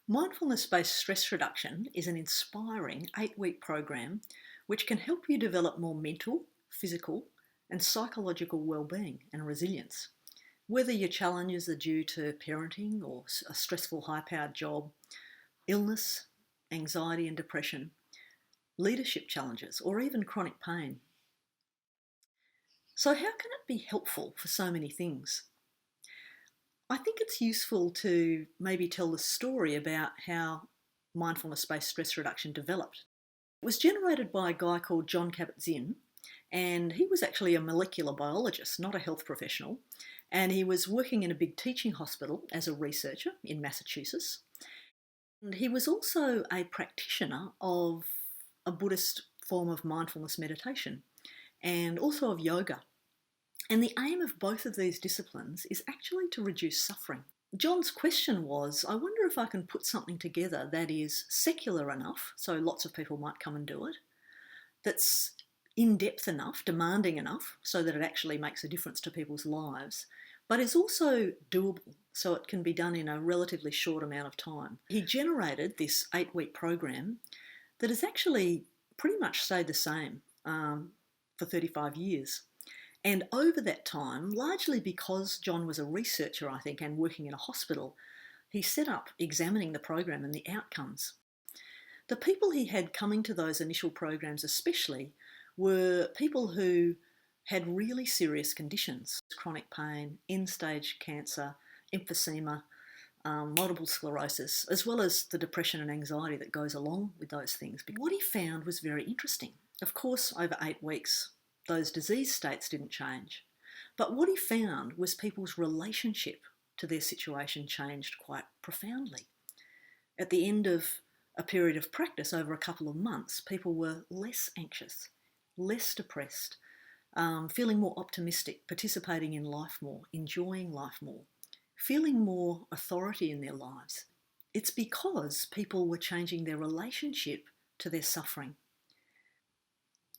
Mindfulness Based Stress Reduction is an inspiring 8-week program which can help you develop more mental, physical, and psychological well-being and resilience. Whether your challenges are due to parenting or a stressful high-powered job, illness, anxiety and depression, leadership challenges, or even chronic pain. So how can it be helpful for so many things? I think it's useful to maybe tell the story about how mindfulness-based stress reduction developed. It was generated by a guy called John Kabat-Zinn, and he was actually a molecular biologist, not a health professional, and he was working in a big teaching hospital as a researcher in Massachusetts. And he was also a practitioner of a Buddhist form of mindfulness meditation and also of yoga. And the aim of both of these disciplines is actually to reduce suffering. John's question was, I wonder if I can put something together that is secular enough, so lots of people might come and do it, that's in-depth enough, demanding enough, so that it actually makes a difference to people's lives, but is also doable, so it can be done in a relatively short amount of time. He generated this 8-week program that has actually pretty much stayed the same for 35 years. And over that time, largely because John was a researcher, I think, and working in a hospital, he set up examining the program and the outcomes. The people he had coming to those initial programs especially were people who had really serious conditions: chronic pain, end-stage cancer, emphysema, multiple sclerosis, as well as the depression and anxiety that goes along with those things. But what he found was very interesting. Of course, over 8 weeks, those disease states didn't change. But what he found was people's relationship to their situation changed quite profoundly. At the end of a period of practice over a couple of months, people were less anxious, less depressed, feeling more optimistic, participating in life more, enjoying life more, feeling more authority in their lives. It's because people were changing their relationship to their suffering.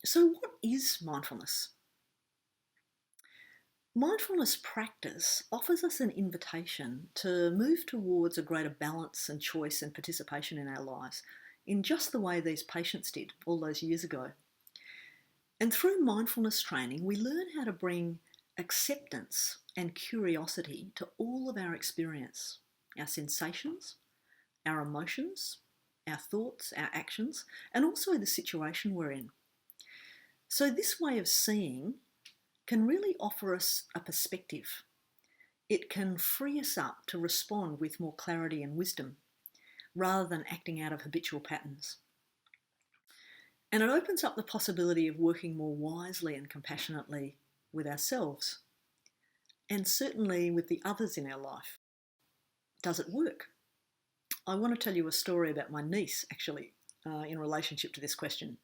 So what is mindfulness? Mindfulness practice offers us an invitation to move towards a greater balance and choice and participation in our lives in just the way these patients did all those years ago. And through mindfulness training, we learn how to bring acceptance and curiosity to all of our experience, our sensations, our emotions, our thoughts, our actions, and also the situation we're in. So this way of seeing can really offer us a perspective. It can free us up to respond with more clarity and wisdom, rather than acting out of habitual patterns. And it opens up the possibility of working more wisely and compassionately with ourselves, and certainly with the others in our life. Does it work? I want to tell you a story about my niece, actually, in relationship to this question.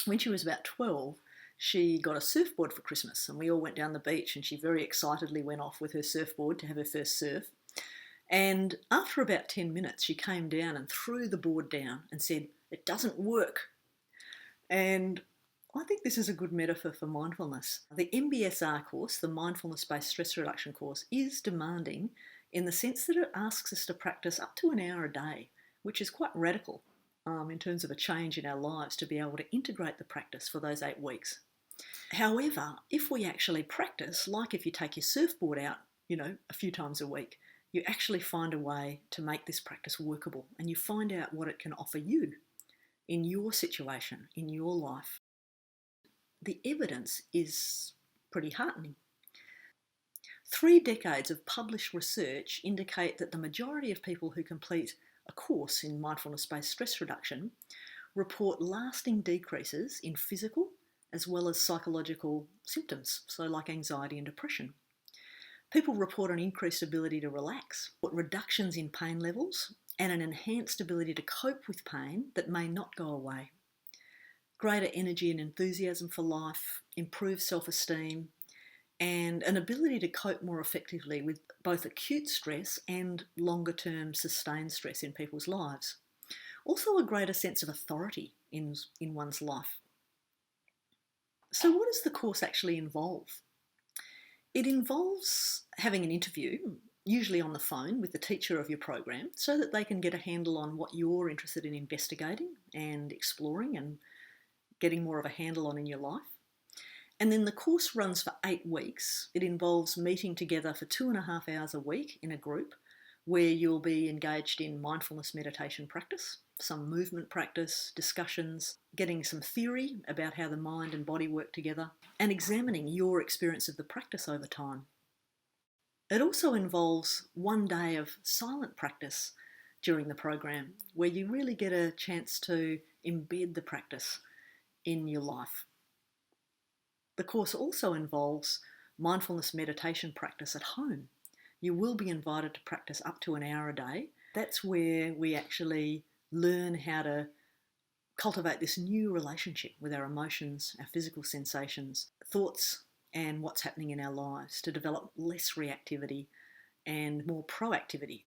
When she was about 12, she got a surfboard for Christmas, and we all went down the beach, and she very excitedly went off with her surfboard to have her first surf. And after about 10 minutes, she came down and threw the board down and said, "It doesn't work." And I think this is a good metaphor for mindfulness. The MBSR course, the Mindfulness Based Stress Reduction course, is demanding in the sense that it asks us to practice up to an hour a day, which is quite radical in terms of a change in our lives to be able to integrate the practice for those 8 weeks. However, if we actually practice, like if you take your surfboard out, a few times a week, you actually find a way to make this practice workable, and you find out what it can offer you in your situation, in your life. The evidence is pretty heartening. 3 decades of published research indicate that the majority of people who complete a course in mindfulness-based stress reduction report lasting decreases in physical as well as psychological symptoms, so like anxiety and depression. People report an increased ability to relax, reductions in pain levels, and an enhanced ability to cope with pain that may not go away. Greater energy and enthusiasm for life, improved self-esteem, and an ability to cope more effectively with both acute stress and longer-term sustained stress in people's lives. Also a greater sense of authority in one's life. So what does the course actually involve? It involves having an interview usually on the phone with the teacher of your program, so that they can get a handle on what you're interested in investigating and exploring and getting more of a handle on in your life. And then the course runs for 8 weeks. It involves meeting together for 2.5 hours a week in a group where you'll be engaged in mindfulness meditation practice, some movement practice, discussions, getting some theory about how the mind and body work together, and examining your experience of the practice over time. It also involves 1 day of silent practice during the program where you really get a chance to embed the practice in your life. The course also involves mindfulness meditation practice at home. You will be invited to practice up to an hour a day. That's where we actually learn how to cultivate this new relationship with our emotions, our physical sensations, thoughts, and what's happening in our lives to develop less reactivity and more proactivity.